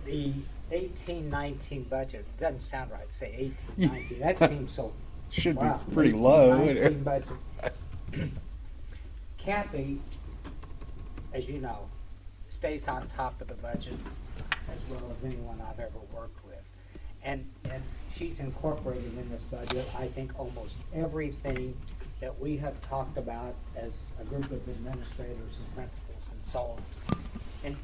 The 18-19 budget doesn't sound right. Say 18-19. That seems so. Should wow, be pretty low. 18 budget. Kathy, as you know, stays on top of the budget as well as anyone I've ever worked with, and she's incorporated in this budget, I think, almost everything that we have talked about as a group of administrators and principals and so on.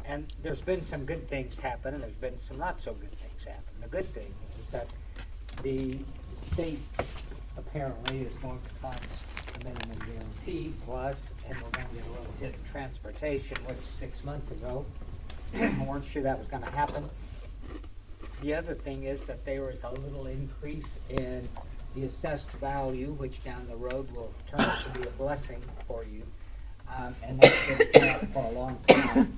And there's been some good things happen, and there's been some not so good things happen. The good thing is that the state apparently is going to fund a minimum guarantee plus, and we're going to get a little hit in transportation, which 6 months ago, we weren't sure that was going to happen. The other thing is that there was a little increase in the assessed value, which down the road will turn out to be a blessing for you. And that's been for a long time.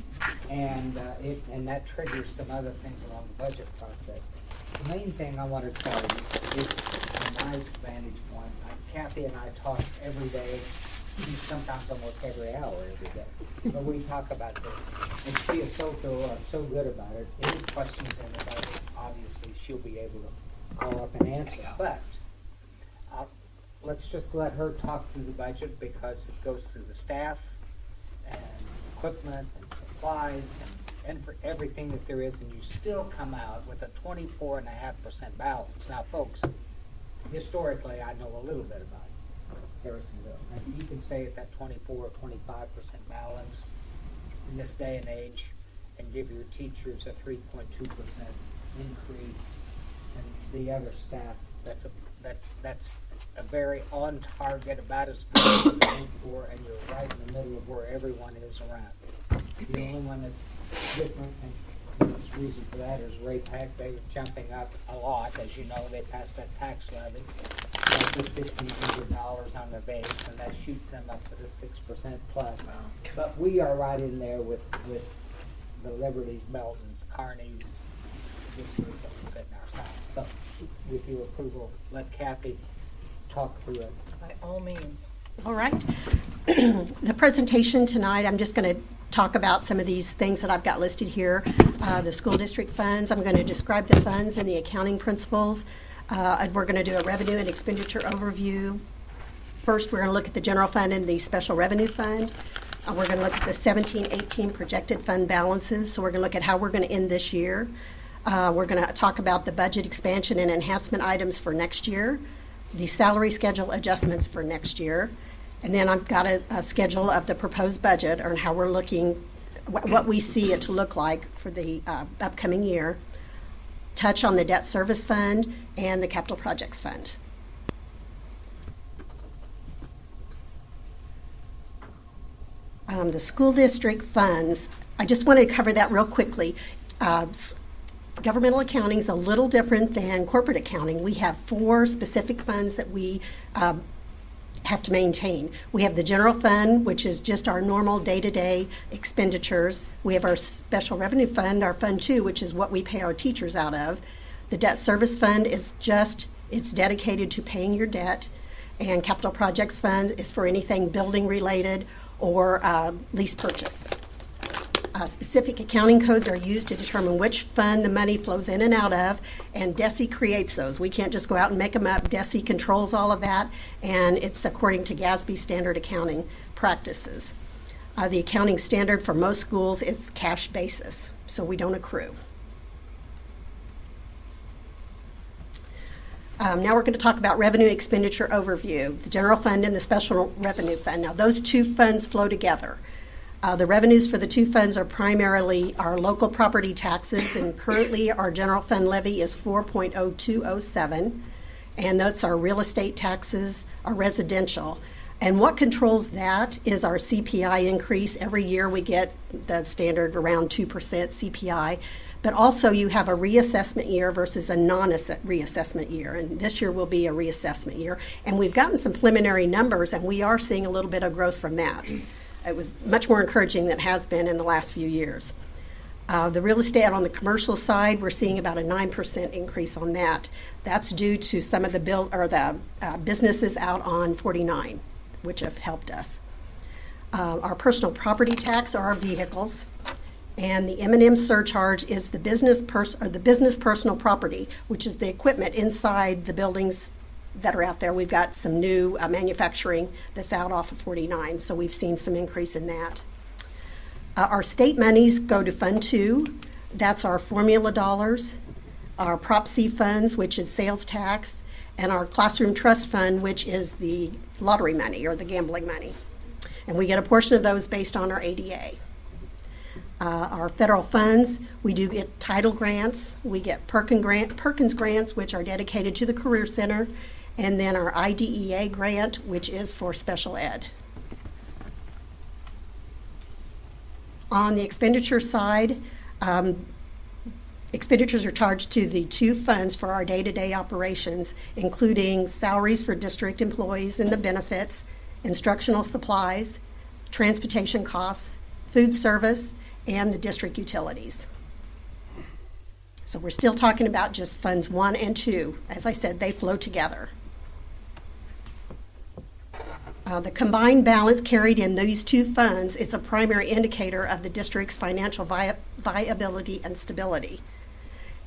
And that triggers some other things along the budget process. The main thing I want to tell you is, from my vantage point, Kathy and I talk every day, sometimes almost every hour every day. But we talk about this. And she is so thorough, so good about it. Any questions in the budget, obviously, she'll be able to call up and answer. But let's just let her talk through the budget, because it goes through the staff and equipment and supplies and for everything that there is, and you still come out with a 24.5% balance. Now, folks, historically, I know a little bit about Harrisonville, and you can stay at that 24 or 25% balance in this day and age and give your teachers a 3.2% increase, and the other staff, that's a very on target, about as good as you're looking for, and you're right in the middle of where everyone is around. The only one that's different, and the reason for that is Ray-Pac. They were jumping up a lot. As you know, they passed that tax levy. That's just $1,500 on their base, and that shoots them up to the 6% plus. But we are right in there with the Liberties, Beltons, Carneys, districts that we fit in our side. So, with your approval, let Kathy talk through it. By all means. All right. The presentation tonight, I'm just going to talk about some of these things that I've got listed here. The school district funds, I'm going to describe the funds and the accounting principles. We're going to do a revenue and expenditure overview. First, we're going to look at the general fund and the special revenue fund. We're going to look at the 17-18 projected fund balances. So we're going to look at how we're going to end this year. We're going to talk about the budget expansion and enhancement items for next year, the salary schedule adjustments for next year, and then I've got a schedule of the proposed budget, or how we're looking, what we see it to look like for the upcoming year, touch on the debt service fund and the capital projects fund. The school district funds, I just want to cover that real quickly. Governmental accounting is a little different than corporate accounting. We have 4 specific funds that we have to maintain. We have the general fund, which is just our normal day-to-day expenditures. We have our special revenue fund, our fund 2, which is what we pay our teachers out of. The debt service fund is it's dedicated to paying your debt. And capital projects fund is for anything building related or lease purchase. Specific accounting codes are used to determine which fund the money flows in and out of, and DESE creates those. We can't just go out and make them up. DESE controls all of that, and it's according to GASB standard accounting practices. The accounting standard for most schools is cash basis, so we don't accrue. Now we're going to talk about revenue expenditure overview, the general fund and the special revenue fund. Now those 2 funds flow together. The revenues for the 2 funds are primarily our local property taxes, and currently our general fund levy is 4.0207, and that's our real estate taxes, our residential. And what controls that is our CPI increase. Every year we get the standard around 2% CPI, but also you have a reassessment year versus a non-reassessment year, and this year will be a reassessment year. And we've gotten some preliminary numbers, and we are seeing a little bit of growth from that. It was much more encouraging than it has been in the last few years. The real estate on the commercial side, we're seeing about a 9% increase on that. That's due to some of the businesses out on 49, which have helped us. Our personal property tax are our vehicles, And the M&M surcharge is the business personal property, which is the equipment inside the buildings that are out there. We've got some new manufacturing that's out off of 49, so we've seen some increase in that. Our state monies go to Fund 2. That's our formula dollars, our Prop C funds, which is sales tax, and our classroom trust fund, which is the lottery money or the gambling money. And we get a portion of those based on our ADA. Our federal funds, we do get title grants. We get Perkins grants, which are dedicated to the Career Center, and then our IDEA grant, which is for special ed. On the expenditure side, expenditures are charged to the two funds for our day-to-day operations, including salaries for district employees and the benefits, instructional supplies, transportation costs, food service, and the district utilities. So we're still talking about just funds 1 and 2. As I said, they flow together. The combined balance carried in these two funds is a primary indicator of the district's financial viability and stability.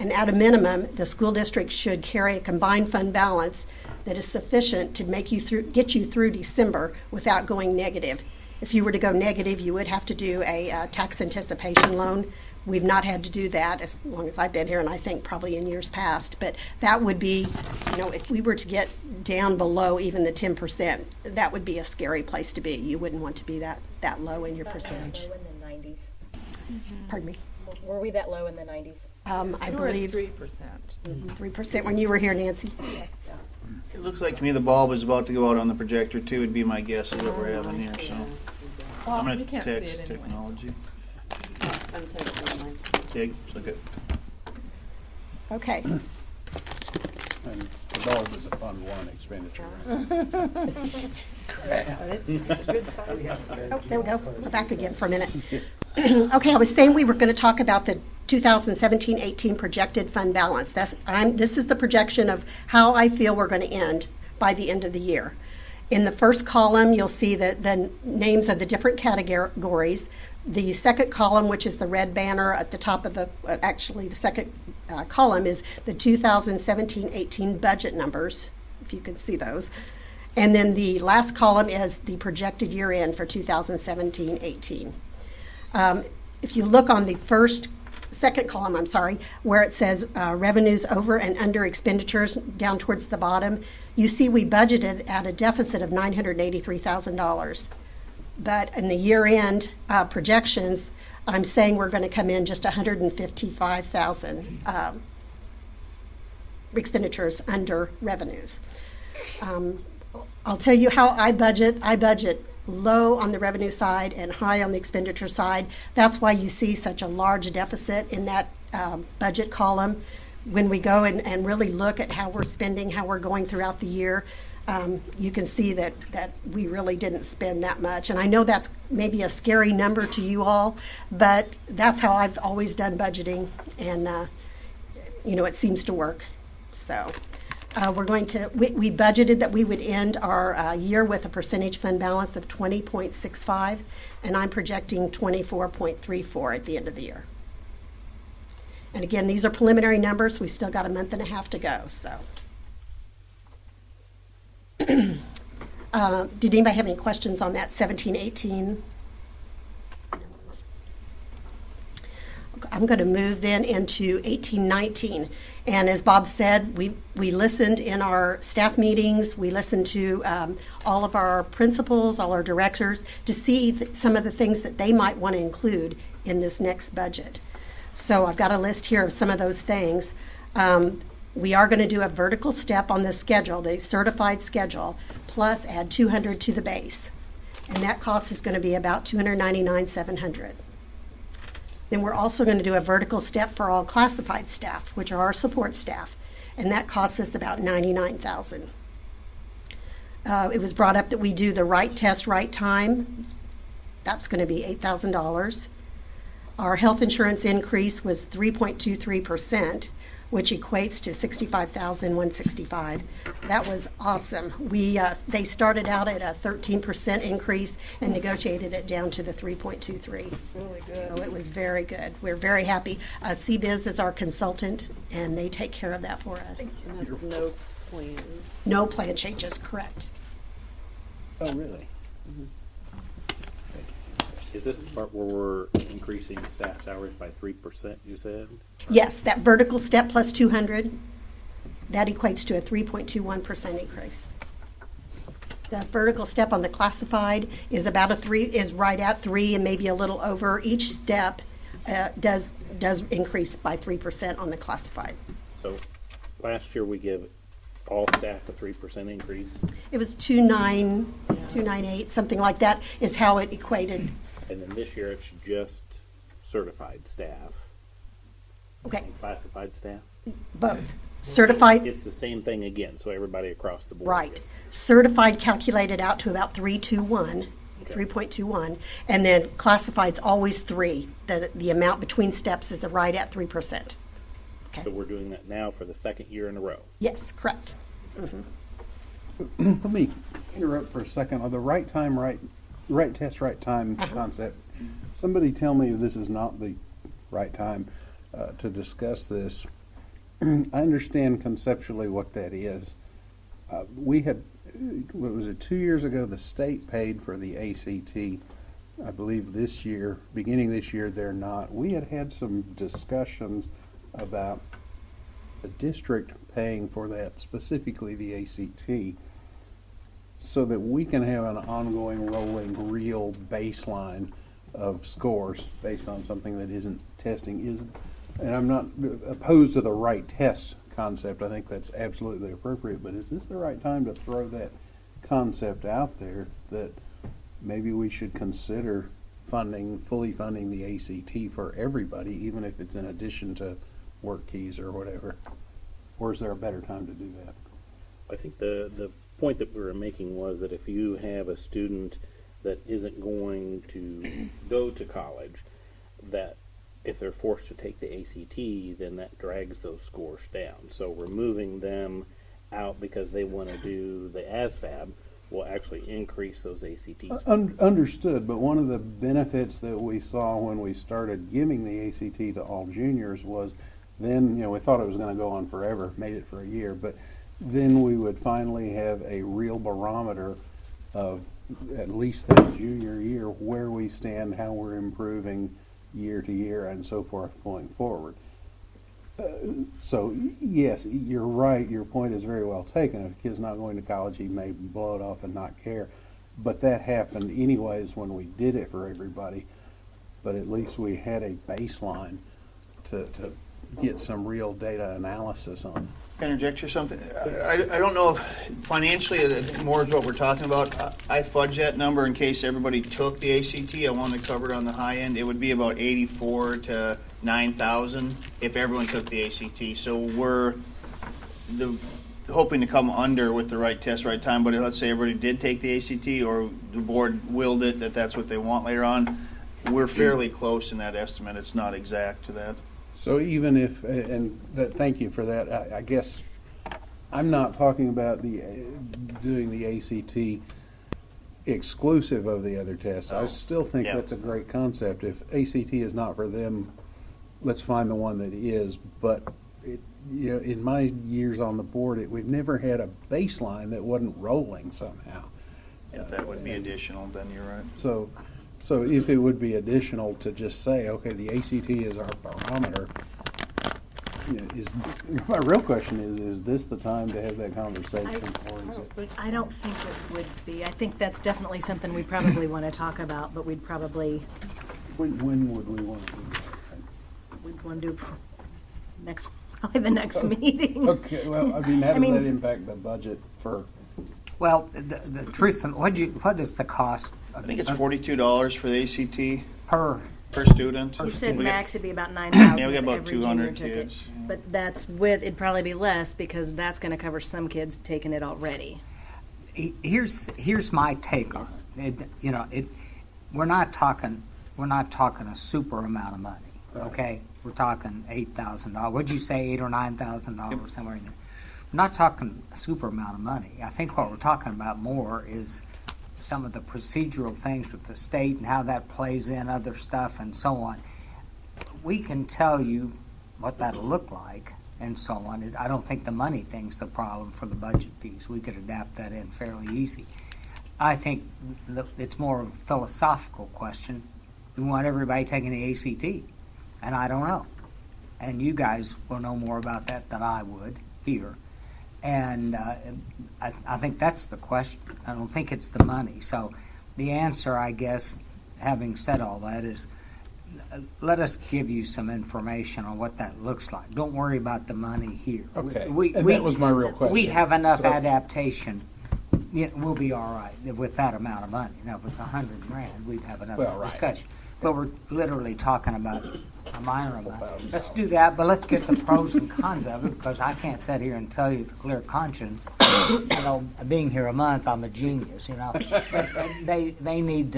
And at a minimum, the school district should carry a combined fund balance that is sufficient to get you through December without going negative. If you were to go negative, you would have to do a tax anticipation loan. We've not had to do that as long as I've been here, and I think probably in years past. But that would be, if we were to get down below even the 10%, that would be a scary place to be. You wouldn't want to be that low in your percentage. Low in the 90s. Pardon me? Were we that low in the 90s? I believe 3%. 3% when you were here, Nancy. It looks like to me the bulb is about to go out on the projector too, would be my guess of what we're having here, so. Well, I'm we gonna can't see text it anyway. technology. I'm texting mine. Okay, look at. Okay. And the bulb is a Fund 1 expenditure, right? Oh, there we go. We're back again for a minute. Okay, I was saying we were going to talk about the 2017-18 projected fund balance. This is the projection of how I feel we're going to end by the end of the year. In the first column, you'll see the names of the different categories. The second column, which is the red banner at the top of the second column, is the 2017-18 budget numbers, if you can see those. And then the last column is the projected year end for 2017-18. If you look on the second column, where it says revenues over and under expenditures down towards the bottom, you see we budgeted at a deficit of $983,000. But in the year-end projections, I'm saying we're going to come in just $155,000 expenditures under revenues. I'll tell you how I budget. I budget low on the revenue side and high on the expenditure side. That's why you see such a large deficit in that budget column. When we go and really look at how we're spending, how we're going throughout the year, you can see that we really didn't spend that much. And I know that's maybe a scary number to you all, but that's how I've always done budgeting, and it seems to work. So we budgeted that we would end our year with a percentage fund balance of 20.65, and I'm projecting 24.34 at the end of the year. And again, these are preliminary numbers. We've still got a month and a half to go. So, did anybody have any questions on that 17-18? I'm going to move then into 18-19. And as Bob said, we listened in our staff meetings. We listened to all of our principals, all our directors, to see some of the things that they might want to include in this next budget. So I've got a list here of some of those things. We are going to do a vertical step on the schedule, the certified schedule, plus add 200 to the base. And that cost is going to be about $299,700. Then we're also going to do a vertical step for all classified staff, which are our support staff, and that costs us about $99,000. It was brought up that we do the right test, right time. That's going to be $8,000. Our health insurance increase was 3.23%. which equates to $65,165. That was awesome. They started out at a 13% increase and negotiated it down to the 3.23. Really good. So it was very good. We're very happy. CBiz is our consultant, and they take care of that for us. And that's no plan. No plan changes, correct. Oh, really? Is this the part where we're increasing staff salaries by 3%, you said? Yes, that vertical step plus 200, that equates to a 3.21% increase. The vertical step on the classified is about is right at 3 and maybe a little over. Each step does increase by 3% on the classified. So last year we give all staff a 3% increase, It was 298, something like that is how it equated. and then this year it's just certified staff. Okay, And classified staff? both. Certified, It's the same thing again, so everybody across the board. right. Certified calculated out to about 3.21, and then classified's always 3. The amount between steps is right at 3%. So we're doing that now for the second year in a row. Yes, correct. Let me interrupt for a second. On the right time, right test, right time concept, somebody tell me if this is not the right time to discuss this. I understand conceptually what that is. We had, what was it, 2 years ago, the state paid for the ACT. I believe this year, beginning this year, they're not. We had some discussions about the district paying for that, specifically the ACT, so that we can have an ongoing, rolling, real baseline of scores based on something that isn't testing. And I'm not opposed to the right test concept. I think that's absolutely appropriate. But is this the right time to throw that concept out there that maybe we should consider fully funding the ACT for everybody, even if it's in addition to work keys or whatever? Or is there a better time to do that? I think the point that we were making was that if you have a student that isn't going to go to college, that if they're forced to take the ACT, then that drags those scores down. So removing them out because they want to do the ASVAB will actually increase those ACT scores. Understood, but one of the benefits that we saw when we started giving the ACT to all juniors was then, we thought it was going to go on forever, made it for a year, but then we would finally have a real barometer of at least that junior year, where we stand, how we're improving year to year, and so forth going forward. So, yes, you're right. Your point is very well taken. If a kid's not going to college, he may blow it off and not care. But that happened anyways when we did it for everybody. But at least we had a baseline to get some real data analysis on. Can I interject or something? I don't know if financially, more is what we're talking about. I fudged that number in case everybody took the ACT. I wanted to cover it on the high end. It would be about 84 to 9,000 if everyone took the ACT. So we're hoping to come under with the right test, right time. But let's say everybody did take the ACT, or the board willed it that that's what they want later on. We're fairly close in that estimate. It's not exact to that. So even if, thank you for that. I guess I'm not talking about doing the ACT exclusive of the other tests. I still think that's a great concept. If ACT is not for them, let's find the one that is. But in my years on the board, we've never had a baseline that wasn't rolling somehow. If that would be additional, then you're right. So if it would be additional to just say, okay, the ACT is our barometer, my real question is this the time to have that conversation? I don't think it would be. I think that's definitely something we probably want to talk about, but we'd probably, When would we want to do that? we'd want to do probably the next meeting. Okay, well, how does that impact the budget for? Well, the truth, what is the cost? I think it's $42 for the ACT Per, student. You said We got- max would be about 9,000 Yeah, we got if about every 200 junior took it. kids. But that's it'd probably be less because that's going to cover some kids taking it already. here's my take on it. We're not talking a super amount of money. okay? We're talking $8,000. What'd you say, $8,000 or $9,000, somewhere in there? We're not talking a super amount of money. I think what we're talking about more is some of the procedural things with the state and how that plays in other stuff and so on. We can tell you what that'll look like and so on. I don't think the money thing's the problem for the budget piece. We could adapt that in fairly easy. I think it's more of a philosophical question. We want everybody taking the ACT, and I don't know. And you guys will know more about that than I would here. And I think that's the question. I don't think it's the money. So the answer, I guess, having said all that, is let us give you some information on what that looks like. Don't worry about the money here. Okay, and that was my real question. We have enough So- adaptation. Yeah, we'll be all right with that amount of money. Now, if it's $100,000, we'd have another Well, right. discussion. But we're literally talking about a minor amount. $1,000. Let's do that, but let's get the pros and cons of it, because I can't sit here and tell you with a clear conscience. You know, being here a month, I'm a genius. You know, but they need.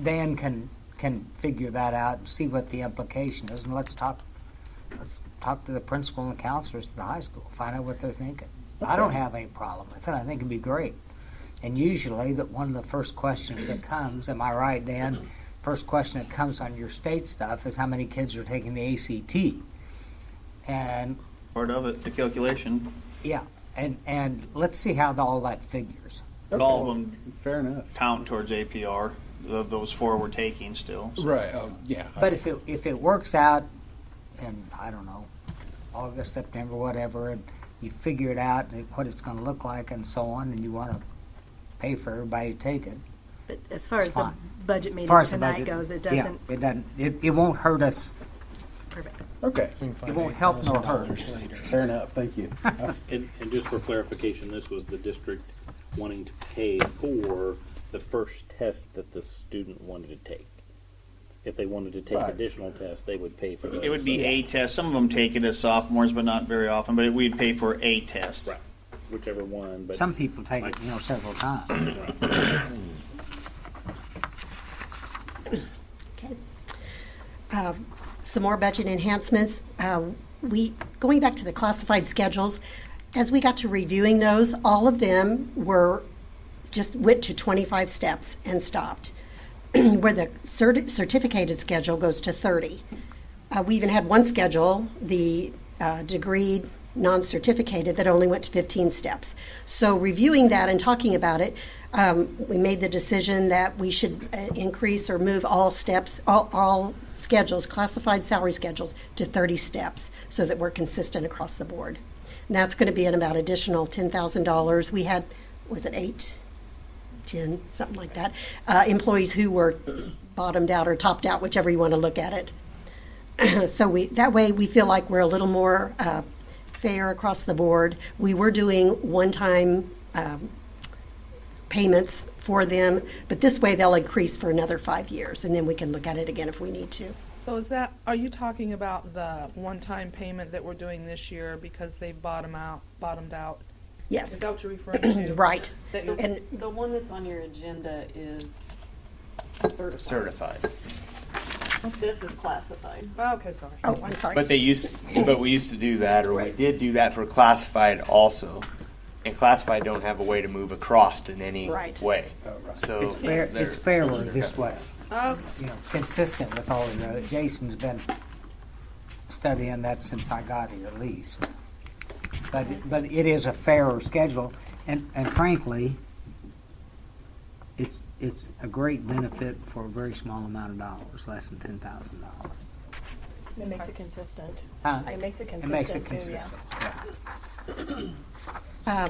Dan can figure that out and see what the implication is, and let's talk to the principal and counselors at the high school, find out what they're thinking. I don't have any problem with it. I think it'd be great. And usually, that one of the first questions that comes, am I right, Dan? First question that comes on your state stuff is how many kids are taking the ACT. And Part of it, the calculation. yeah, and let's see how all that figures. But all of them Fair enough. count towards APR. Those 4 we're taking still. So. Right, oh, yeah. But if it works out in, I don't know, August, September, whatever, and you figure it out and what it's going to look like and so on, and you want to pay for everybody to take it. But as far It's as the fine. budget meeting As far as the tonight budget- goes, it yeah, doesn't. it doesn't. It won't hurt us. Perfect. Okay, It won't help nor hurt. fair enough, thank you. And just for clarification, this was the district wanting to pay for the first test that the student wanted to take. If they wanted to take Right. additional tests, they would pay for those. It would be a test. Some of them take it as sophomores, but not very often. But we'd pay for a test. Right, whichever one, but. Some people take it, several times. Some more budget enhancements. Going back to the classified schedules, as we got to reviewing those, all of them went to 25 steps and stopped, where the certificated schedule goes to 30. We even had one schedule, the degreed non-certificated, that only went to 15 steps. So reviewing that and talking about it, we made the decision that we should increase or move all schedules, classified salary schedules, to 30 steps so that we're consistent across the board. And that's going to be an about additional $10,000. We had, was it 8, 10, something like that, employees who were bottomed out or topped out, whichever you want to look at it. So that way we feel like we're a little more fair across the board. We were doing one-time payments for them, but this way they'll increase for another 5 years, and then we can look at it again if we need to. So are you talking about the one-time payment that we're doing this year because they bottomed out? Is Yes, that what you're referring to? right. That you're- And The one that's on your agenda is certified. This is classified. Oh, okay, sorry. oh, I'm sorry. But we used to do that, or we did do that for classified also. And classified don't have a way to move across in any Right. way. Oh, right. So It's fair. It's fairer this way. Oh, It's consistent with all the. Jason's been studying that since I got here, at least. But it is a fairer schedule, and frankly, it's a great benefit for a very small amount of dollars, less than $10,000. It makes it consistent. Huh? It makes it It makes it consistent too, yeah. consistent.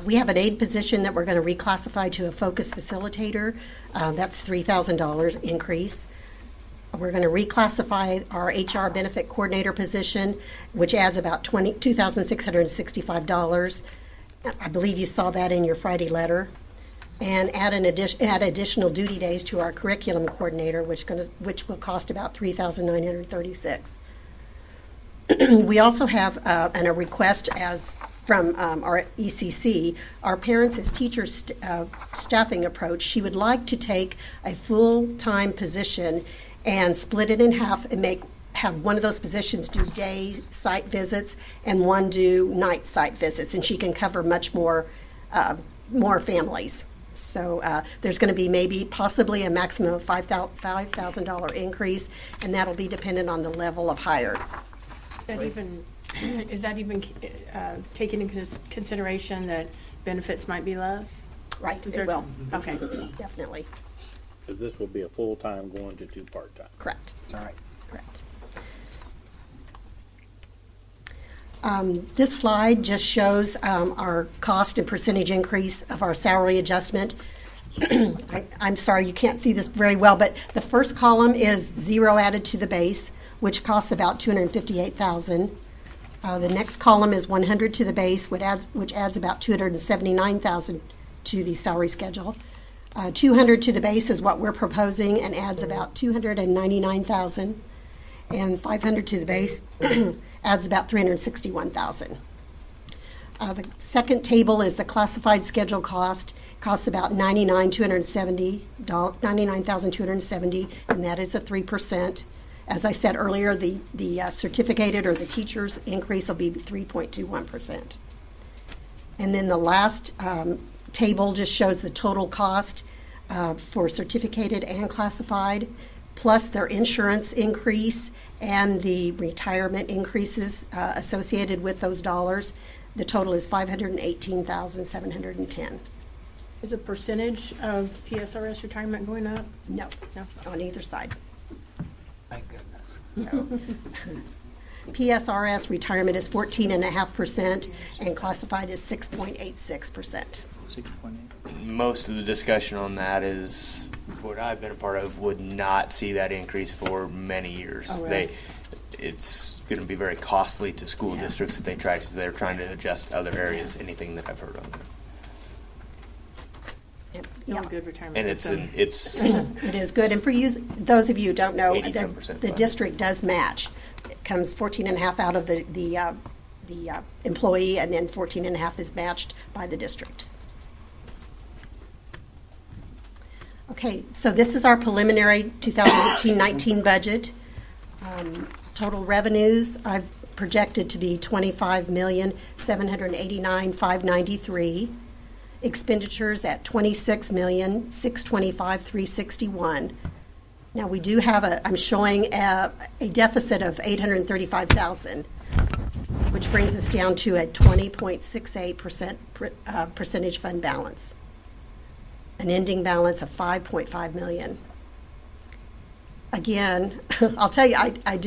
We have an aide position that we're going to reclassify to a focus facilitator. That's $3,000 increase. We're going to reclassify our HR benefit coordinator position, which adds about $2,665. I believe you saw that in your Friday letter. And add additional duty days to our curriculum coordinator, which will cost about $3,936. We also have a request from our ECC, our parents as teachers staffing approach. She would like to take a full-time position and split it in half and have one of those positions do day site visits and one do night site visits, and she can cover much more families. So there's going to be possibly a maximum of $5,000 increase, and that'll be dependent on the level of hire. Is that even taking into consideration that benefits might be less? Right, it will. Okay. Definitely. Because this will be a full-time going to 2 part-time. Correct. All right. Correct. This slide just shows our cost and percentage increase of our salary adjustment. I'm sorry, you can't see this very well, but the first column is 0 added to the base, which costs about $258,000. The next column is 100 to the base, which adds about $279,000 to the salary schedule. 200 to the base is what we're proposing and adds about $299,000. And 500 to the base adds about $361,000. The second table is the classified schedule cost. Costs about $99,270, and that is a 3%. As I said earlier, the certificated or the teacher's increase will be 3.21%. And then the last table just shows the total cost for certificated and classified, plus their insurance increase and the retirement increases associated with those dollars. The total is $518,710. Is a percentage of PSRS retirement going up? No, No. on either side. Thank goodness. PSRS retirement is 14.5%, and classified is 6.86%. 6.8. Most of the discussion on that is what I've been a part of would not see that increase for many years. Oh, really? It's going to be very costly to school districts if they try, because they're trying to adjust other areas. Anything that I've heard on that, Still a good retirement and system. it's It is good, and for you, those of you who don't know, 87% the funded. district does match. It comes 14.5 out of the employee, and then 14.5 is matched by the district. Okay, so this is our preliminary 2018-19 budget. Total revenues I've projected to be $25,789,593. Expenditures at $26,625,361. Now we do have I'm showing a deficit of $835,000, which brings us down to a 20.68% percentage fund balance, an ending balance of $5.5 million. Again, I'll tell you, I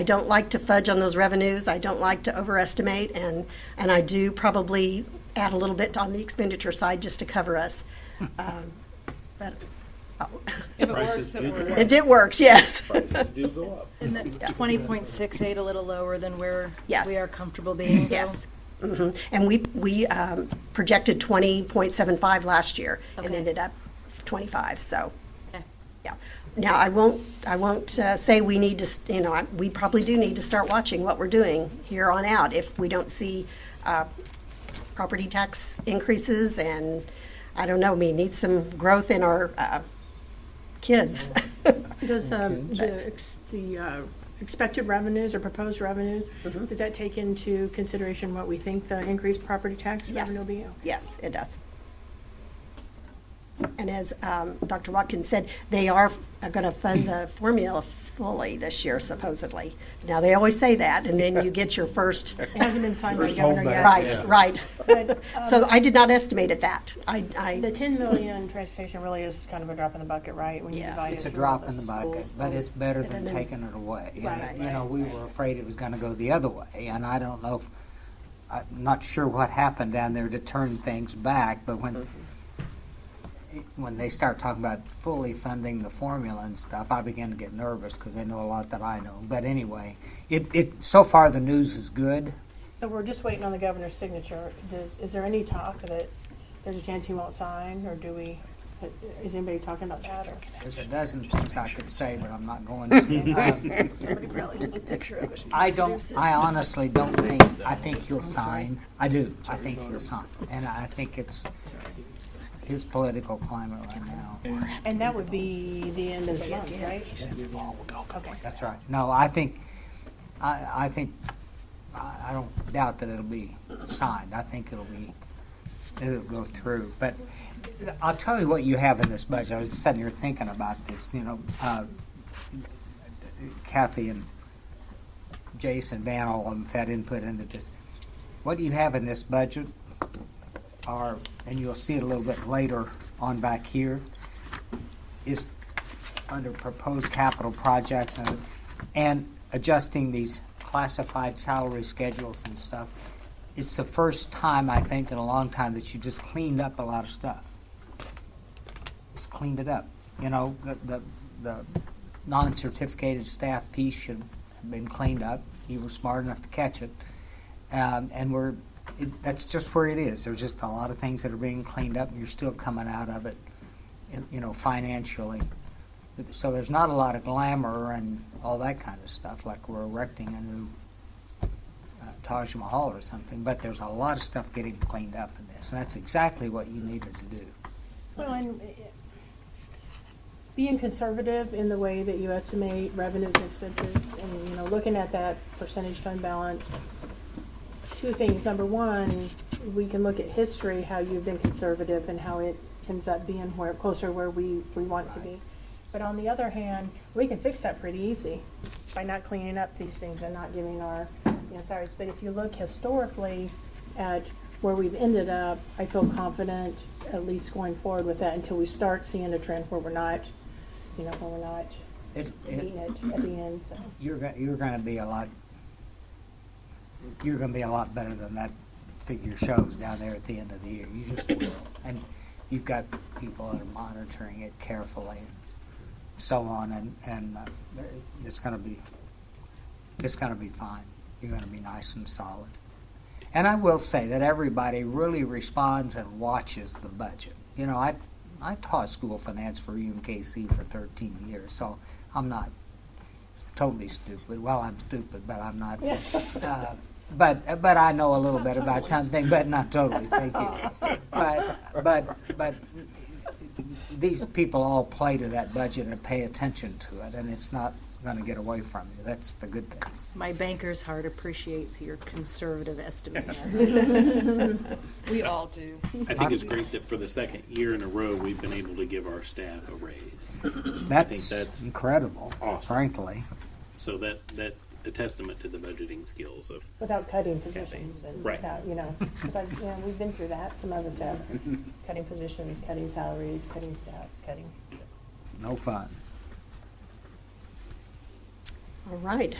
don't like to fudge on those revenues. I don't like to overestimate, and I do probably add a little bit on the expenditure side just to cover us. But If it works, it works. it works, yes. Prices do go up. And that 20.68 a little lower than where Yes. we are comfortable being. though? Yes. And we projected 20.75 last year and Okay. ended up 25. So, Okay. yeah. Now I won't say we need to. We probably do need to start watching what we're doing here on out if we don't see property tax increases, and I don't know. We need some growth in our kids. Does the expected revenues or proposed revenues, does that take into consideration what we think the increased property tax revenue will be? Yes, it does. And as Dr. Watkins said, they are going to fund the formula fully this year, supposedly. Now, they always say that, and then you get your first. It hasn't been signed by the First governor yet. holdback. Right. But, So I did not estimate at that. the 10 million transportation really is kind of a drop in the bucket, right? When you Yes. divide It's it a through all drop in the schools. bucket, but it's better than And then- taking it away. And, Right. you know, we were afraid it was going to go the other way, and I don't know if, I'm not sure what happened down there to turn things back, but when they start talking about fully funding the formula and stuff, I began to get nervous because they know a lot that I know. But anyway, so far the news is good. So we're just waiting on the governor's signature. Is there any talk that there's a chance he won't sign, or is anybody talking about that? Or? There's a dozen things I could say, but I'm not going to. Somebody probably took a picture of it. I honestly don't I think he'll sign. I do. I think he'll sign. And I think his political climate right now. And that would be the end of the month, right? Okay. That's right. No, I think, I don't doubt that it'll be signed. I think it'll go through. But I'll tell you what you have in this budget. I was sitting here thinking about this, Kathy and Jason, Van, all of them had input into this. What do you have in this budget are, and you'll see it a little bit later on back here, is under proposed capital projects and adjusting these classified salary schedules and stuff. It's the first time, I think, in a long time that you just cleaned up a lot of stuff. Just cleaned it up. The non-certificated staff piece should have been cleaned up. You were smart enough to catch it. And that's just where it is. There's just a lot of things that are being cleaned up, and you're still coming out of it, financially. So there's not a lot of glamour and all that kind of stuff, like we're erecting a new Taj Mahal or something, but there's a lot of stuff getting cleaned up in this, and that's exactly what you needed to do. Well, and being conservative in the way that you estimate revenues and expenses, and looking at that percentage fund balance. Two things. Number one, we can look at history, how you've been conservative and how it ends up being closer where we want it to be. But on the other hand, we can fix that pretty easy by not cleaning up these things and not giving our salaries. But if you look historically at where we've ended up, I feel confident at least going forward with that until we start seeing a trend where we're not, beating it at the end. So. You're going to be a lot. You're going to be a lot better than that figure shows down there at the end of the year. You just will, and you've got people that are monitoring it carefully, and so on, and it's going to be fine. You're going to be nice and solid. And I will say that everybody really responds and watches the budget. I taught school finance for UMKC for 13 years, so I'm not totally stupid. Well, I'm stupid, but I'm not. But I know a little bit about something, but not totally. Thank you. But these people all play to that budget and pay attention to it, and it's not going to get away from you. That's the good thing. My banker's heart appreciates your conservative estimation. We all do. I think it's great that for the second year in a row, we've been able to give our staff a raise. That's incredible, awesome. Frankly. So that's a testament to the budgeting skills of without cutting positions and right. without, because we've been through that. Some of us have cutting positions, cutting salaries, cutting staffs, cutting. No fun. All right.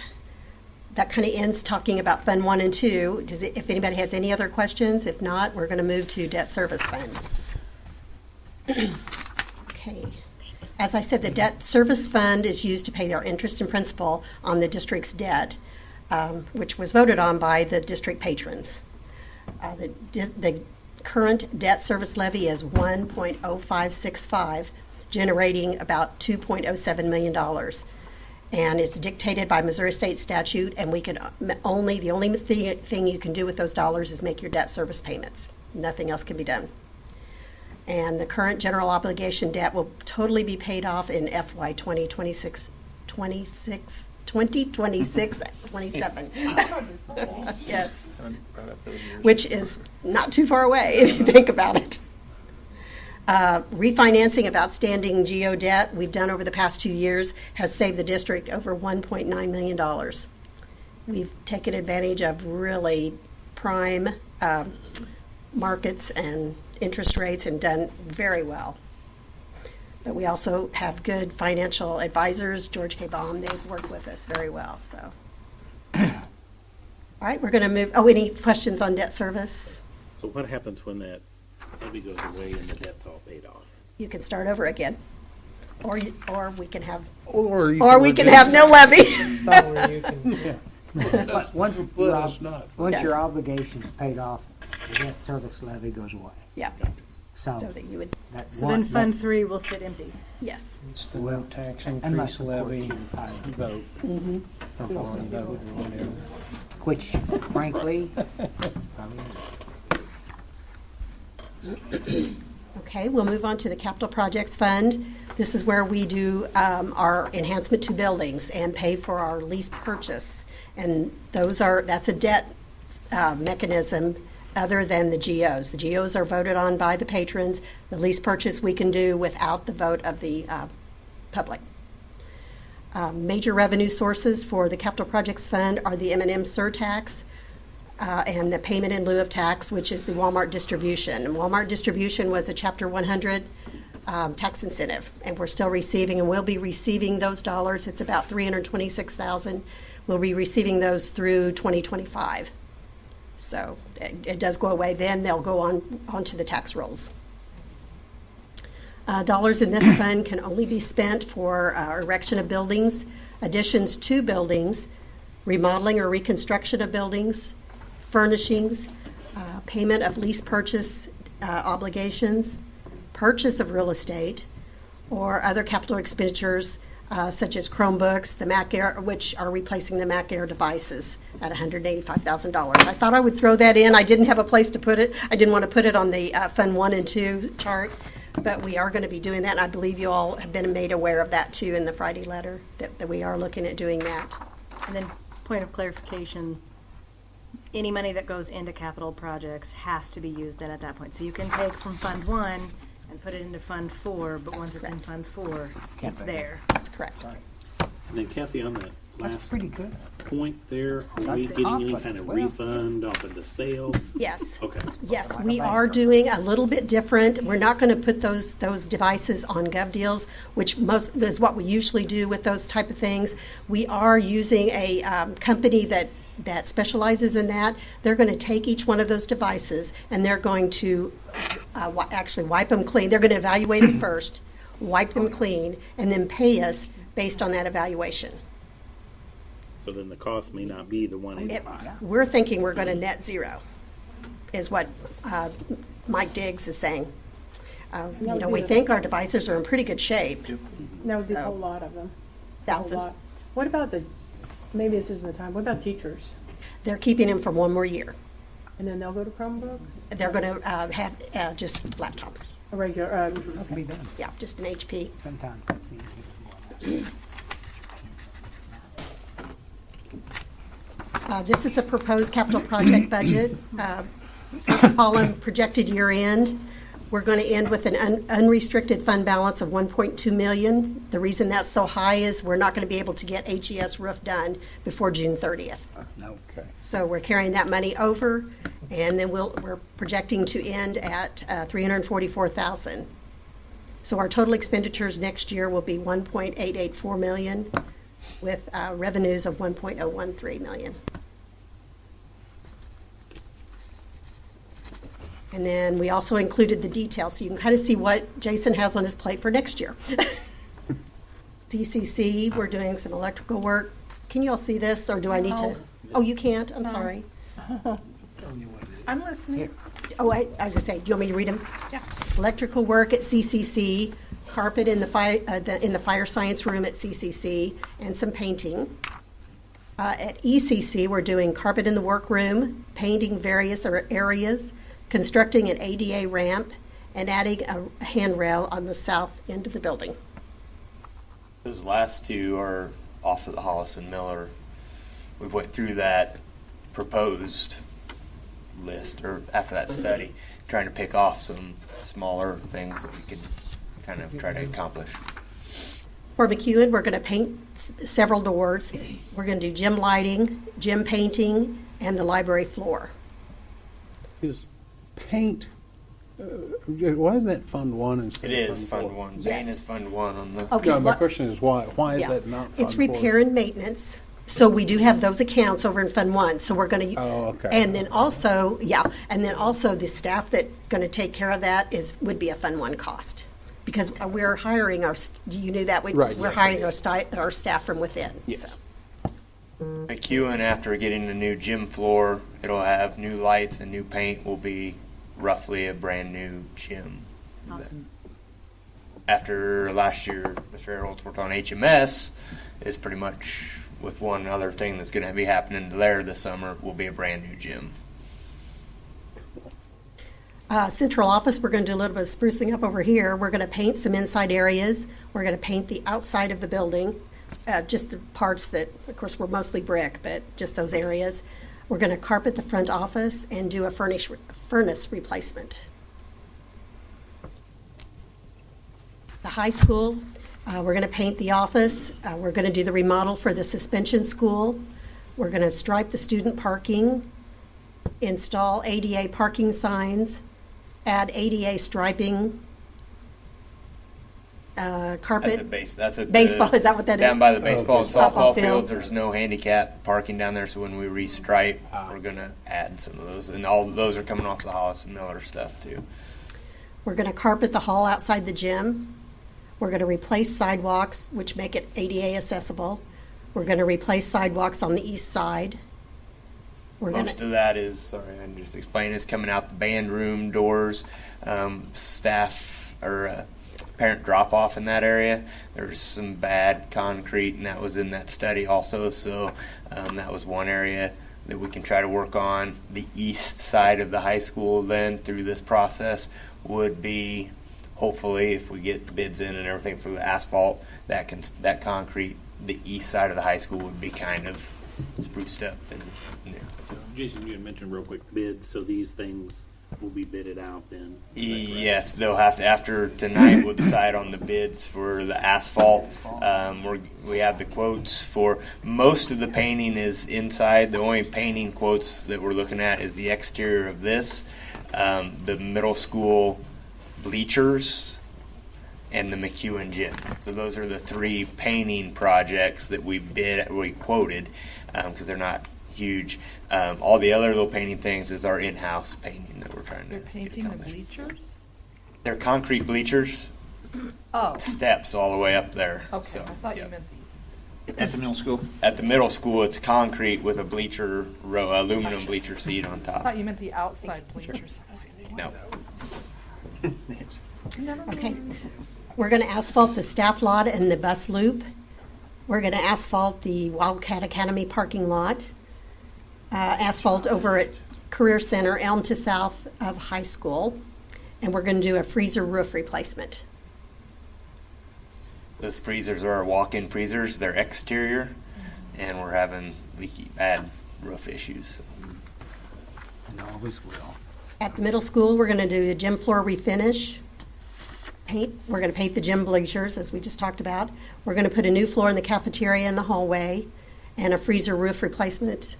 That kind of ends talking about Fund 1 and 2. If anybody has any other questions, if not, we're going to move to Debt Service Fund. Okay. As I said, the Debt Service Fund is used to pay our interest and principal on the district's debt, which was voted on by the district patrons. The current debt service levy is 1.0565, generating about $2.07 million. And it's dictated by Missouri state statute, and the only thing you can do with those dollars is make your debt service payments. Nothing else can be done. And the current general obligation debt will totally be paid off in FY 2026, 27. Yes. Which is not too far away if you think about it. Refinancing of outstanding GO debt we've done over the past 2 years has saved the district over $1.9 million. We've taken advantage of really prime markets and interest rates and done very well. But we also have good financial advisors, George K. Baum, they've worked with us very well. So, all right, we're going to move. Oh, any questions on debt service? So what happens when that levy goes away and the debt's all paid off? You can start over again, or we can have, Or we can have no levy. Once Yes. your obligation's paid off, the debt service levy goes away. Yeah. So that you would. So then Fund 3 will sit empty. Yes. It's the Well, no tax unless, increase of course, levy you decide to vote. Or foreign vote or whatever. Which, frankly, probably Okay, we'll move on to the Capital Projects Fund. This is where we do our enhancement to buildings and pay for our lease purchase. And that's a debt mechanism other than the GOs. The GOs are voted on by the patrons. The lease purchase we can do without the vote of the public. Major revenue sources for the Capital Projects Fund are the M&M surtax and the payment in lieu of tax, which is the Walmart distribution. And Walmart distribution was a Chapter 100 tax incentive, and we're still receiving, and we'll be receiving those dollars. It's about $326,000. We'll be receiving those through 2025. So it does go away. Then they'll go onto the tax rolls. Dollars in this fund can only be spent for erection of buildings, additions to buildings, remodeling or reconstruction of buildings, furnishings, payment of lease purchase obligations, purchase of real estate, or other capital expenditures such as Chromebooks, the Mac Air, which are replacing the Mac Air devices at $185,000. I thought I would throw that in. I didn't have a place to put it. I didn't want to put it on the Fund 1 and 2 chart, but we are going to be doing that, and I believe you all have been made aware of that too in the Friday letter, that we are looking at doing that. And then, point of clarification, any money that goes into capital projects has to be used then at that point. So you can take from Fund 1 and put it into Fund 4, but once it's in Fund 4, it's there. That's correct. And then Kathy, on that That's last pretty good. point there, are we That's getting any conflict kind of as well. refund off of the sale? Yes. Okay. Yes, we are doing a little bit different. We're not going to put those devices on GovDeals, which most is what we usually do with those type of things. We are using a company that specializes in that. They're going to take each one of those devices and they're going to actually wipe them clean. They're going to evaluate them first, wipe them clean, and then pay us based on that evaluation. So then the cost may not be the $185. We're thinking we're going to net zero, is what Mike Diggs is saying. We think our devices are in pretty good shape. That would be a So, whole lot of them. A whole 1,000. lot. What about maybe this isn't the time, what about teachers? They're keeping them for one more year. And then they'll go to Chromebooks? They're going to have just laptops. A regular, Can be done. Yeah, just an HP. Sometimes that's easy. This is a proposed capital project budget. First column, projected year end. We're going to end with an unrestricted fund balance of $1.2 million. The reason that's so high is we're not going to be able to get HES roof done before June 30th. No. Okay. So we're carrying that money over, and then we're projecting to end at $344,000. So our total expenditures next year will be $1.884 million, with revenues of $1.013 million. And then we also included the details, so you can kind of see what Jason has on his plate for next year. CCC, we're doing some electrical work. Can you all see this, or do I need to? Oh, you can't? I'm sorry. I'm listening. Oh, I was going to say, do you want me to read them? Yeah. Electrical work at CCC, carpet in the fire science room at CCC, and some painting. At ECC, we're doing carpet in the workroom, painting various areas, constructing an ADA ramp, and adding a handrail on the south end of the building. Those last two are off of the Hollis and Miller. We went through that proposed list, or after that study, trying to pick off some smaller things that we could kind of try to accomplish. For McEwen, we're going to paint several doors. We're going to do gym lighting, gym painting, and the library floor. Is paint, why is that Fund 1 instead It of is Fund Fund 4? 1. Yes. Paint is Fund 1 on the. Okay, No, my what- question is why? Why is Yeah. that not Fund It's 4? repair and maintenance. So we do have those accounts over in Fund 1. So we're going to. Oh, okay. And then also, the staff that's going to take care of that would be a Fund 1 cost. Because we're hiring you knew that? Right, We're yes, hiring I our staff from within. Yes. So. McEwen, after getting the new gym floor, it'll have new lights and new paint, will be roughly a brand new gym. Awesome. After last year, Mr. Harold worked on HMS, is pretty much with one other thing that's going to be happening there this summer, will be a brand new gym. Central office, we're going to do a little bit of sprucing up over here. We're going to paint some inside areas. We're going to paint the outside of the building, just the parts that, of course, we're mostly brick, but just those areas. We're going to carpet the front office and do a furnace replacement. The high school, we're going to paint the office. We're going to do the remodel for the suspension school. We're going to stripe the student parking, install ADA parking signs, add ADA striping, carpet. That's a baseball. Is that what that is? Down by the baseball and softball Softball fields, field. there's no handicap parking down there, so when we restripe, we're gonna add some of those, and all of those are coming off the Hollis and Miller stuff too. We're going to carpet the hall outside the gym. We're going to replace sidewalks, which make it ADA accessible. We're going to replace sidewalks on the east side. Most of that is, sorry, I just explained, is coming out the band room doors, staff or parent drop off in that area. There's some bad concrete, and that was in that study also. So that was one area that we can try to work on. The east side of the high school then through this process would be, hopefully, if we get bids in and everything for the asphalt, that concrete, the east side of the high school would be kind of spruced up. And Jason, you had mentioned real quick bids, so these things will be bidded out then? yes, they'll have to, after tonight, we'll decide on the bids for the asphalt. We have the quotes for, most of the painting is inside. The only painting quotes that we're looking at is the exterior of this, the middle school bleachers, and the McEwen gym. So those are the three painting projects that we quoted, because they're not huge. All the other little painting things is our in-house painting that we're trying to You're get painting the accomplished. bleachers? They're concrete bleachers, Oh, steps all the way up there. okay, So, I thought you yep. meant At the middle school? At the middle school, it's concrete with a bleacher row, aluminum bleacher seat on I top. thought you meant the outside bleachers. No. Okay. We're going to asphalt the staff lot and the bus loop. We're going to asphalt the Wildcat Academy parking lot. Asphalt over at Career Center, Elm to south of high school. And we're going to do a freezer roof replacement. Those freezers are our walk-in freezers. They're exterior, and we're having bad roof issues. And always will. At the middle school, we're going to do the gym floor refinish. We're going to paint the gym bleachers, as we just talked about. We're going to put a new floor in the cafeteria and the hallway, and a freezer roof replacement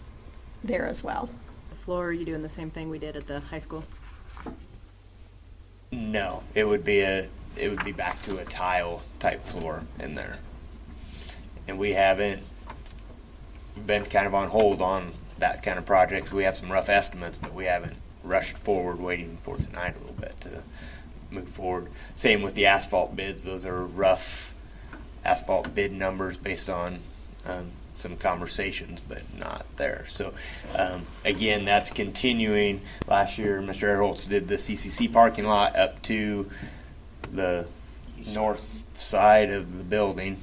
there as well. The floor, are you doing the same thing we did at the high school? No, it would be back to a tile type floor in there. And we haven't been kind of on hold on that kind of project. So we have some rough estimates, but we haven't rushed forward, waiting for tonight a little bit to move forward. Same with the asphalt bids. Those are rough asphalt bid numbers based on some conversations, but not there. So again, that's continuing. Last year, Mr. Erholtz did the CCC parking lot up to the north side of the building,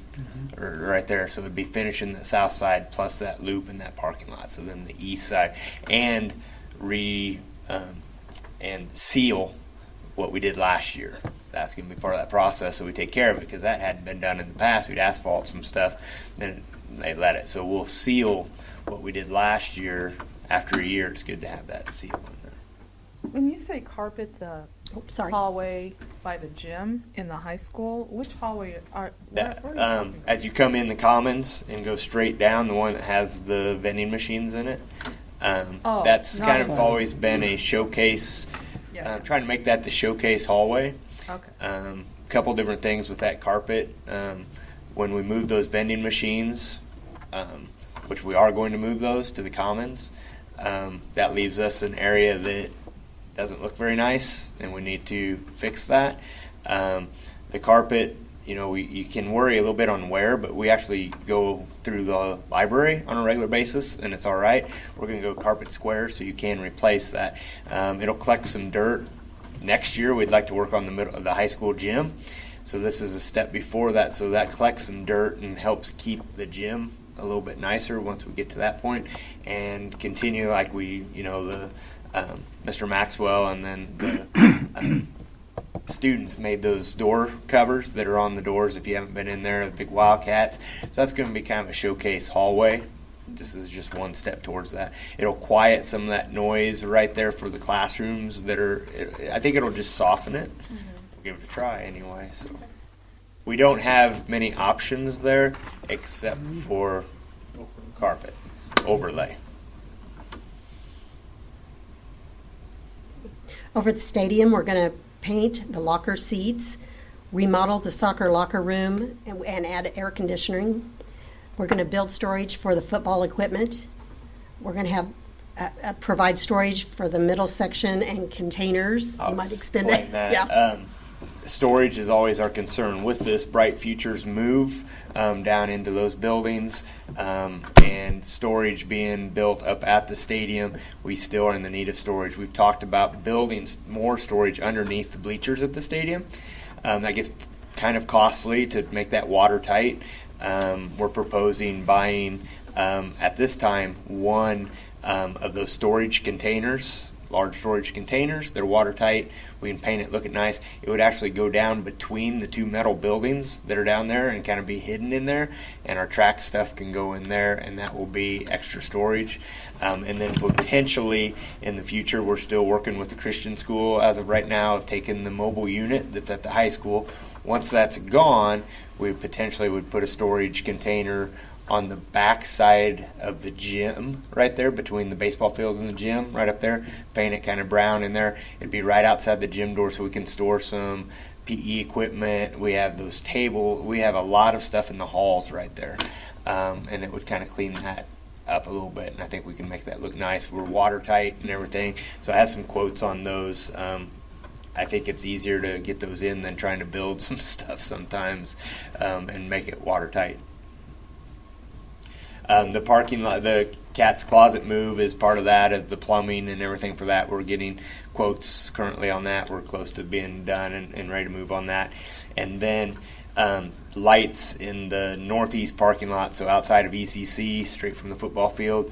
or right there. So it would be finishing the south side plus that loop and that parking lot. So then the east side, and and seal what we did last year. That's going to be part of that process, so we take care of it, because that hadn't been done in the past. We'd asphalt some stuff, then they let it. So we'll seal what we did last year. After a year, it's good to have that seal in there. When you say carpet the Sorry. hallway by the gym in the high school, which hallway are That, where are you talking about? as you come in the commons and go straight down, the one that has the vending machines in it, Oh, that's not kind of one. always been a showcase. Yeah. Trying to make that the showcase hallway. Okay. Couple different things with that carpet. When we move those vending machines, which we are going to move those to the commons, that leaves us an area that doesn't look very nice, and we need to fix that. The carpet, you can worry a little bit on where, but we actually go through the library on a regular basis, and it's all right. We're going to go carpet square, so you can replace that. It'll collect some dirt. Next year, we'd like to work on the middle of the high school gym. So this is a step before that, so that collects some dirt and helps keep the gym a little bit nicer once we get to that point, and continue like the Mr. Maxwell and then the students made those door covers that are on the doors if you haven't been in there, the big Wildcats. So that's going to be kind of a showcase hallway. This is just one step towards that. It'll quiet some of that noise right there for the classrooms that are, I think it'll just soften it. We'll give it a try anyway. So we don't have many options there except for carpet overlay. Over at the stadium, we're going to paint the locker seats, remodel the soccer locker room, and add air conditioning. We're going to build storage for the football equipment. We're going to have provide storage for the middle section and containers. You might expand it. Yeah. Storage is always our concern with this Bright Futures move down into those buildings, and storage being built up at the stadium. We still are in the need of storage. We've talked about building more storage underneath the bleachers at the stadium. That gets kind of costly to make that watertight. We're proposing buying at this time one of those storage containers, large storage containers. They're watertight. We can paint it, look it nice. It would actually go down between the two metal buildings that are down there and kind of be hidden in there, and our track stuff can go in there, and that will be extra storage. And then potentially in the future, we're still working with the Christian school as of right now of taking the mobile unit that's at the high school. Once that's gone, we potentially would put a storage container on the back side of the gym right there between the baseball field and the gym right up there, paint it kind of brown in there. It'd be right outside the gym door so we can store some PE equipment. We have those tables. We have a lot of stuff in the halls right there, and it would kind of clean that up a little bit, and I think we can make that look nice. We're watertight and everything, so I have some quotes on those. I think it's easier to get those in than trying to build some stuff sometimes and make it watertight. The parking lot, the Cat's Closet move is part of that, of the plumbing and everything for that. We're getting quotes currently on that. We're close to being done and ready to move on that. And then lights in the northeast parking lot, so outside of ECC, straight from the football field,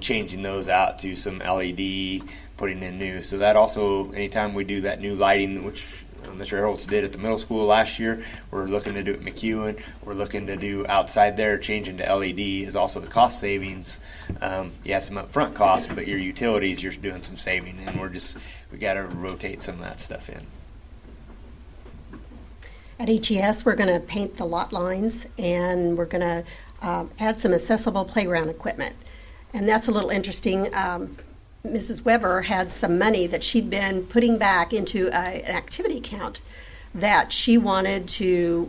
changing those out to some LED, putting in new. So that also, anytime we do that new lighting, which Mr. Harolds did at the middle school last year, we're looking to do at McEwen. We're looking to do outside there, changing to LED is also the cost savings. You have some upfront costs, but your utilities, you're doing some saving, and we got to rotate some of that stuff in. At HES, we're going to paint the lot lines, and we're going to add some accessible playground equipment. And that's a little interesting. Mrs. Weber had some money that she'd been putting back into an activity account that she wanted to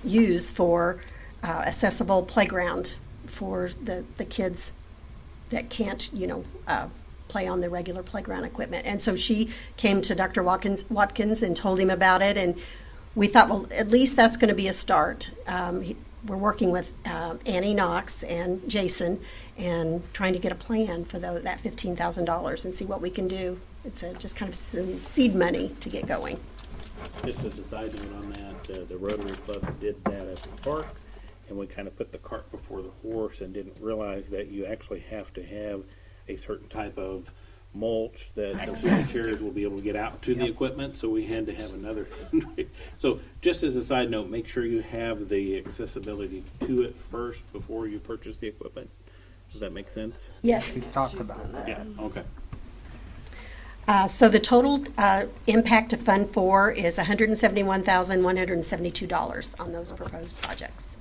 use for accessible playground for the kids that can't, play on the regular playground equipment. And so she came to Dr. Watkins and told him about it, and we thought, well, at least that's going to be a start. We're working with Annie Knox and Jason and trying to get a plan for that $15,000 and see what we can do. It's just kind of some seed money to get going. Just as a side note on that, the Rotary Club did that at the park, and we kind of put the cart before the horse and didn't realize that you actually have to have a certain type of mulch that the volunteers will be able to get out to the equipment, so we had to have another fundraiser. So just as a side note, make sure you have the accessibility to it first before you purchase the equipment. Does that make sense? Yes. We've talked about that. Yeah, okay. So the total impact to Fund 4 is $171,172 on those proposed projects.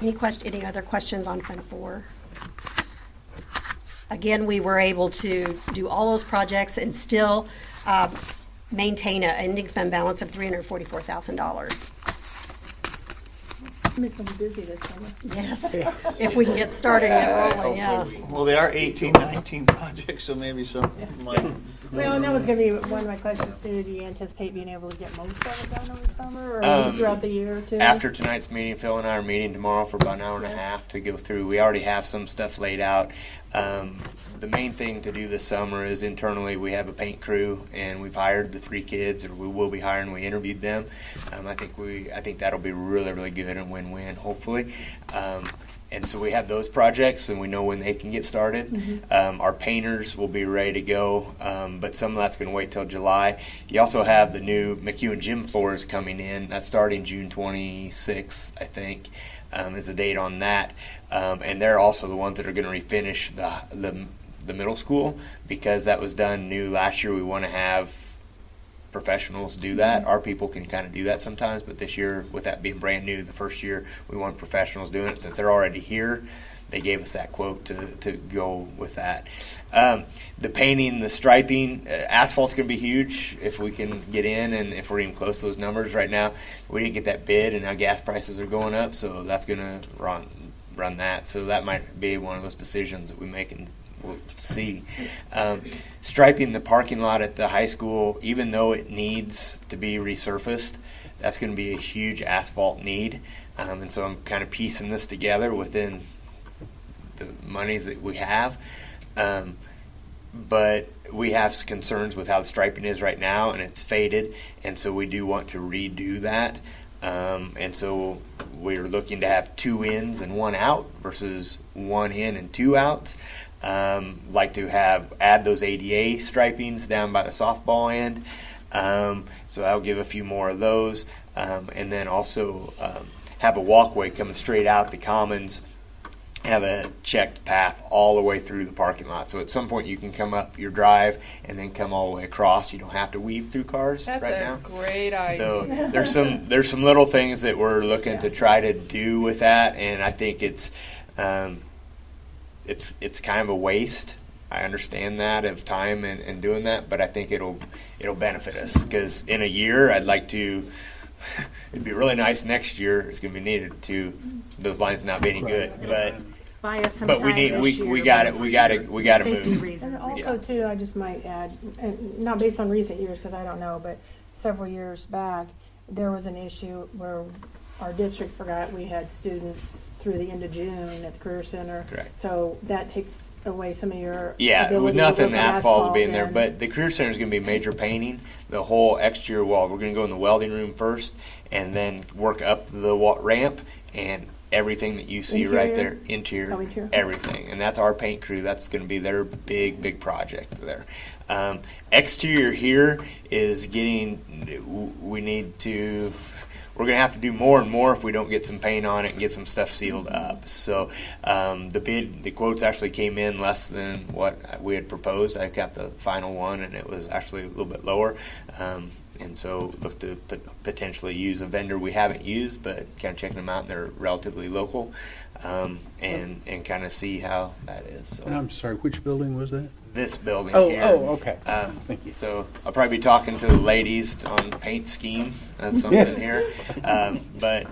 Any other questions on Fund 4? Again, we were able to do all those projects and still maintain an ending fund balance of $344,000. Somebody's going to be busy this summer. Yes, if we can get started and rolling, yeah. Well, they are 18, 19 projects, so maybe some might. Well, and that was going to be one of my questions too. Do you anticipate being able to get most of it done over the summer or throughout the year too? After tonight's meeting, Phil and I are meeting tomorrow for about an hour and a half to go through. We already have some stuff laid out. The main thing to do this summer is internally we have a paint crew, and we've hired the 3 kids, or we will be hiring. We interviewed them. I think that'll be really, really good. And when win-win, hopefully. And so we have those projects, and we know when they can get started. Our painters will be ready to go, but some of that's going to wait till July. You also have the new McEwen gym floors coming in. That's starting June 26th, I think, is the date on that. And they're also the ones that are going to refinish the middle school, because that was done new last year. We want to have professionals do that. Our people can kind of do that sometimes, but this year, with that being brand new, the first year, we want professionals doing it. Since they're already here, they gave us that quote to go with that. The painting, the striping, asphalt's going to be huge if we can get in, and if we're even close to those numbers. Right now, we didn't get that bid, and now gas prices are going up, so that's going to run that. So that might be one of those decisions that we make, and we'll see. Striping the parking lot at the high school, even though it needs to be resurfaced, that's going to be a huge asphalt need. And so I'm kind of piecing this together within the monies that we have. But we have concerns with how the striping is right now, and it's faded. And so we do want to redo that. And so we're looking to have 2 ins and 1 out versus 1 in and 2 outs. Like to add those ADA stripings down by the softball end. So I'll give a few more of those. And then also have a walkway coming straight out the commons, have a checked path all the way through the parking lot. So at some point you can come up your drive and then come all the way across. You don't have to weave through cars That's right a now. great idea. So there's some little things that we're looking to try to do with that, and I think it's kind of a waste. I understand that of time and doing that, but I think it'll benefit us, because in a year I'd like to. It'd be really nice next year. It's going to be needed to those lines not being good, but Buy us some but time we need this year, we got but it. We got to safety move. reasons. And also, too, I just might add, and not based on recent years, because I don't know, but several years back, there was an issue where our district forgot we had students through the end of June at the Career Center. Correct. So that takes away some of your Yeah, ability with to nothing work on asphalt being there, then. but the Career Center is going to be major painting. The whole exterior wall. We're going to go in the welding room first, and then work up the ramp, and everything that you see right there, interior, everything. And that's our paint crew. That's going to be their big project there. Exterior here is we're going to have to do more and more if we don't get some paint on it and get some stuff sealed up. So the quotes actually came in less than what we had proposed. I got the final one, and it was actually a little bit lower. And so look to potentially use a vendor we haven't used, but kind of checking them out, and they're relatively local, and kind of see how that is. So And I'm sorry, which building was that? this building Oh, here. okay. Thank you. So I'll probably be talking to the ladies on paint scheme of something here. But,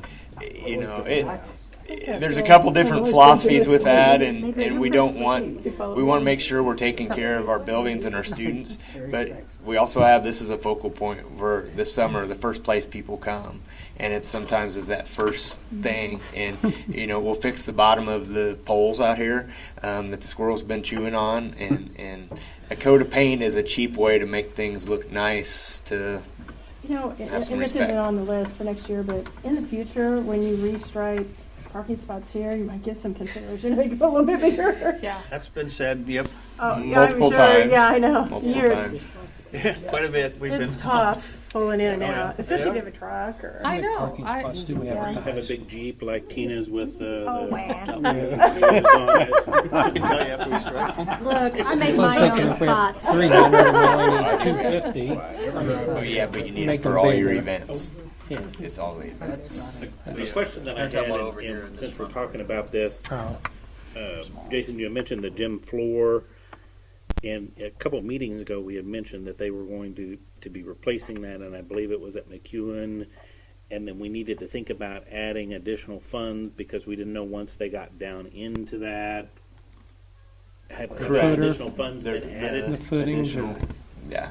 there's a couple different philosophies with that, and we want to make sure we're taking care of our buildings and our students. But we also have, this is a focal point for this summer, the first place people come. And it sometimes is that first thing. And, we'll fix the bottom of the poles out here that the squirrels have been chewing on. And a coat of paint is a cheap way to make things look nice to and have some this respect. isn't on the list for next year, but in the future, when you restripe parking spots here, you might give some consideration to make it a little bit bigger. Yeah. That's been said, yep, Multiple I'm sure. times. Yeah, I know. Multiple Years. times. quite a bit. It's tough pulling in and Oh, yeah. out, especially if Yeah. you have a truck or. I know. Parking spots do we have at the Have high a big Jeep like Tina's with Oh, the man. I can tell you after we strike. Look, I make I was my thinking own if we had spots. 300 and we only need 250. But you need Make it for them all your bigger. events. Yeah. It's all the events. The question that I had, and since we're talking about this, Jason, you had mentioned the gym floor, and a couple of meetings ago we had mentioned that they were going to be replacing that, and I believe it was at McEwen, and then we needed to think about adding additional funds because we didn't know once they got down into that, had Correct. additional funds been added. The footings or Yeah.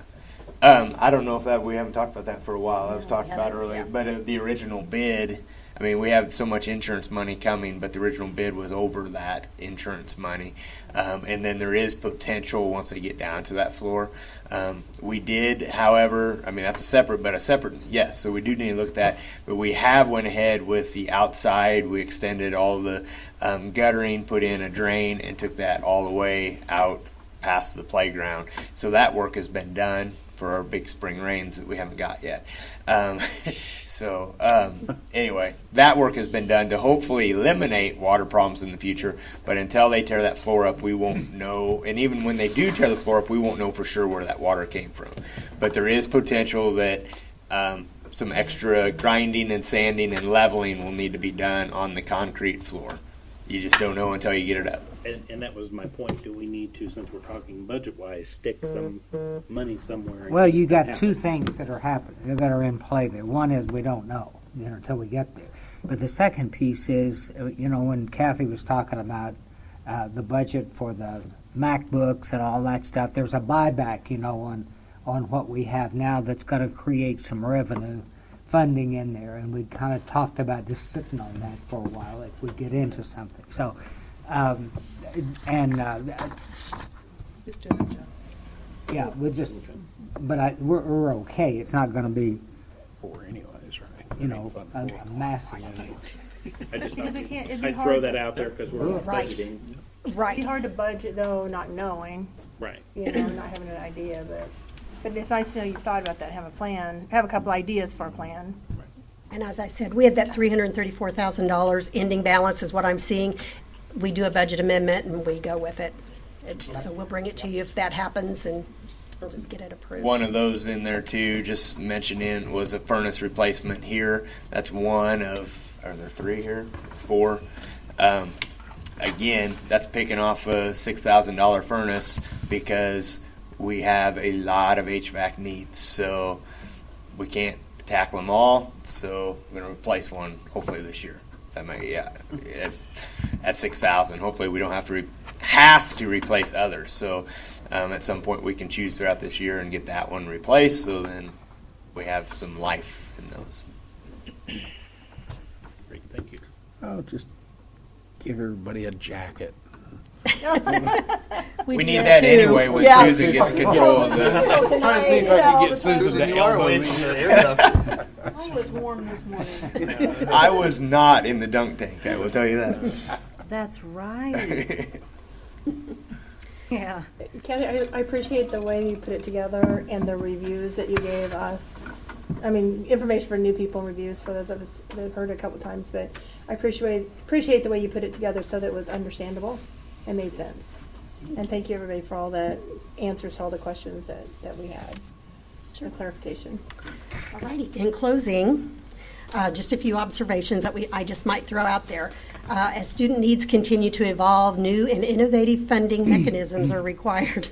I don't know if we haven't talked about that for a while. That was talked about earlier, but the original bid I mean, we have so much insurance money coming, but the original bid was over that insurance money. And then there is potential once they get down to that floor. We did, however, I mean, that's a separate, yes, so we do need to look at that. But we have went ahead with the outside. We extended all the guttering, put in a drain, and took that all the way out past the playground. So that work has been done for our big spring rains that we haven't got yet. Anyway, that work has been done to hopefully eliminate water problems in the future. But until they tear that floor up, we won't know. And even when they do tear the floor up, we won't know for sure where that water came from. But there is potential that some extra grinding and sanding and leveling will need to be done on the concrete floor. You just don't know until you get it up. And that was my point. Do we need to, since we're talking budget-wise, stick some money somewhere? in Well, case you that got two happens? things that are happening, that are in play there. One is we don't know, until we get there. But the second piece is, when Kathy was talking about the budget for the MacBooks and all that stuff, there's a buyback, on what we have now that's going to create some revenue funding in there. And we kind of talked about just sitting on that for a while if we get into something. So, Just doing it, Jess. yeah, we're okay. It's not going to be, Four anyways, right? a massive. I just Because thought it can't- it'd be I'd throw hard that to- out there because we're Right. budgeting. It'd Right. be hard to budget though, not knowing, Right. not having an idea, but it's nice to know you've thought about that, have a plan, have a couple ideas for a plan. And as I said, we had that $334,000 ending balance is what I'm seeing. We do a budget amendment and we go with it. So we'll bring it to you if that happens and we'll just get it approved. One of those in there too, just mentioning, was a furnace replacement here. That's one of, are there three here? Four. Again, that's picking off a $6,000 furnace because we have a lot of HVAC needs. So we can't tackle them all. So we're going to replace one hopefully this year. That may, that's 6,000. Hopefully we don't have to replace others. So at some point we can choose throughout this year and get that one replaced. So then we have some life in those. Great. Thank you. Oh, just give everybody a jacket. We do need that too. anyway when Yeah. Susan gets control of this. Trying to see if I can get Susan to You are elbow waiting me. for the I was warm this morning. I was not in the dunk tank, I will tell you that. That's right. Yeah. Kathy, I appreciate the way you put it together and the reviews that you gave us. I mean, information for new people and reviews for those of us that have heard it a couple times, but I appreciate the way you put it together so that it was understandable and made sense. And thank you everybody for all the answers to all the questions that we had. For clarification. All righty. In closing, just a few observations that I just might throw out there. As student needs continue to evolve, new and innovative funding mechanisms are required.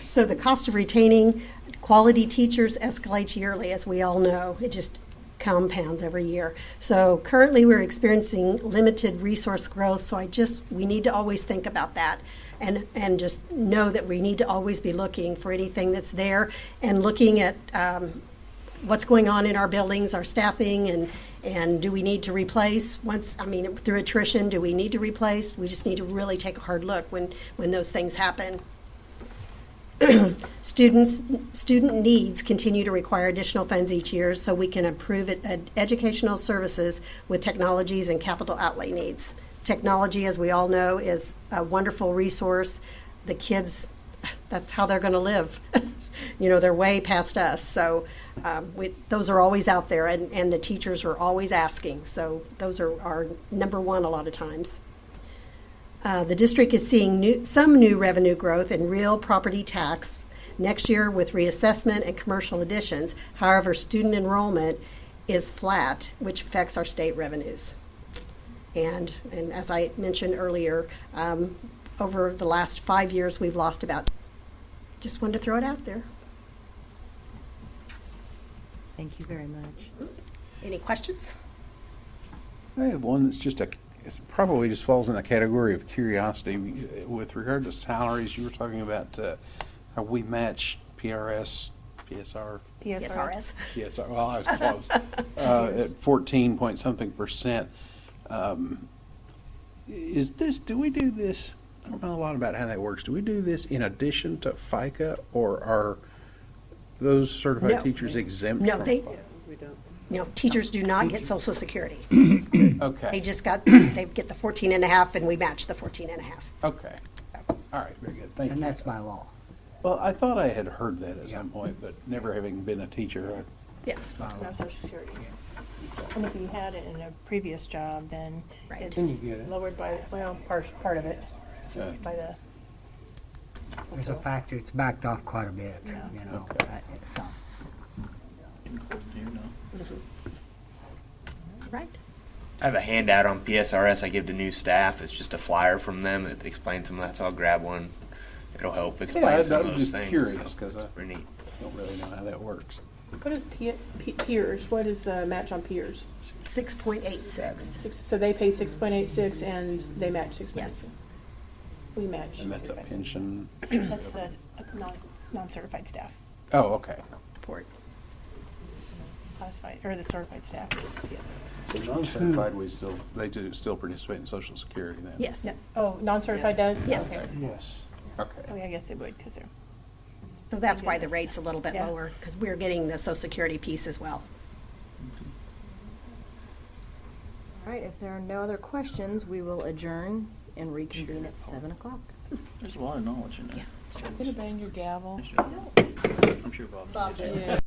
So the cost of retaining quality teachers escalates yearly, as we all know. It just compounds every year. So currently we're experiencing limited resource growth, so we need to always think about that. And just know that we need to always be looking for anything that's there and looking at what's going on in our buildings, our staffing, and do we need to replace through attrition, do we need to replace? We just need to really take a hard look when those things happen. Student needs continue to require additional funds each year so we can improve educational services with technologies and capital outlay needs. Technology, as we all know, is a wonderful resource. The kids, that's how they're going to live. They're way past us. So those are always out there, and the teachers are always asking. So those are our number one a lot of times. The district is seeing some new revenue growth in real property tax next year with reassessment and commercial additions. However, student enrollment is flat, which affects our state revenues. And as I mentioned earlier, over the last 5 years, we've lost just wanted to throw it out there. Thank you very much. Any questions? I have one that's it probably just falls in the category of curiosity. With regard to salaries, you were talking about how we match PRS PSR, PSRS. PSR, well, I was close, at 14 point something percent. Is this, do we do this, I don't know a lot about how that works. Do we do this in addition to FICA, or are those certified No. teachers exempt? No, from they, FICA? no, teachers do not get Social Security. They Okay, just they get the 14 and a half, and we match the 14 and a half. okay. All right, very good, thank you. And that's by law. Well, I thought I had heard that at some point, but never having been a teacher, Yeah, By No law. Social Security. And if you had it in a previous job, then Right. it's Then you get it. lowered by, well, part of it, Yeah. by the. There's a factor, it's backed off quite a bit, Yeah. you know. Okay. So, right. I have a handout on PSRS I give to new staff. It's just a flyer from them that explains them. That's I'll grab one. It'll help explain Yeah, some I'm of those just things. curious, 'cause It's I- pretty neat. Don't really know how that works. What is peers? What is the match on peers? 6.86. So they pay 6.86 and they match 6.86. Yes. We match. And that's a 6.86. pension. That's the non-certified staff, Oh, okay. Support. classified, or the certified staff. So non-certified, they do still participate in Social Security then? Yes. No. Oh, non-certified does? Yes. Okay. Yes. Oh, Okay. yeah, I guess they would, because they're. So that's why the rate's a little bit Yeah. lower, because we're getting the Social Security piece as well. All right, if there are no other questions, we will adjourn and reconvene at 7 o'clock. There's a lot of knowledge in there. Could have banged your gavel. I'm sure Bob. Yeah.